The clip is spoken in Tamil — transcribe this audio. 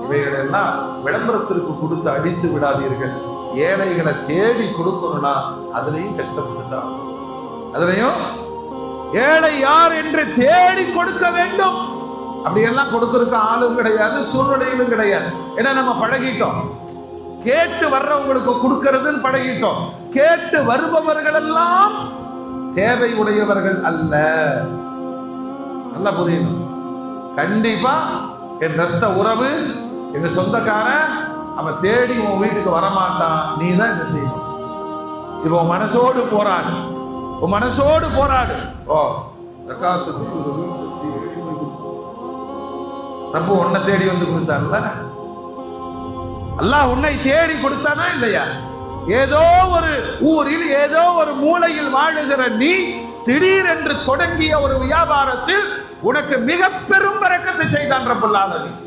இவைகளெல்லாம் விளம்பரத்திற்கு கொடுத்து அடித்து விடாதீர்கள். ஏழைகளை தேடி கொடுக்கணும்னா அதுலயும் கஷ்டப்பட்டுதான், அதுலயும் ஏழை யார் என்று தேடி கொடுக்க வேண்டும். அப்படியெல்லாம் கொடுக்கறதுக்கு ஆளும் கிடையாது, சூழ்நிலைகளும் கிடையாது. ஏன்னா நம்ம பழகிட்டோம், கேட்டு வர்றவங்களுக்கு கொடுக்கறதுன்னு பழகிட்டோம். கேட்டு வருபவர்கள் எல்லாம் தேவை உடையவர்கள் அல்ல. நல்லா புரியணும். கண்டிப்பா என் ரத்த உறவு, எங்க சொந்தக்காரன், அவன் தேடி உன் வீட்டுக்கு வரமாட்டான். நீ தான் என்ன செய்யணும்? இப்போ உன் மனசோடு போராடு, உன் மனசோடு போராடு. ஓ நம்ம உன்னை தேடி வந்து கொடுத்தான்ல, அல்லாஹ் உன்னை தேடி கொடுத்தானா இல்லையா? ஏதோ ஒரு ஊரில் ஏதோ ஒரு மூலையில் வாழுகிற நீ திடீரென்று தொடங்கிய ஒரு வியாபாரத்தில் உனக்கு மிக பெரும் பரக்கத்தை செய்தான் ரப்பல் ஆலமீன்.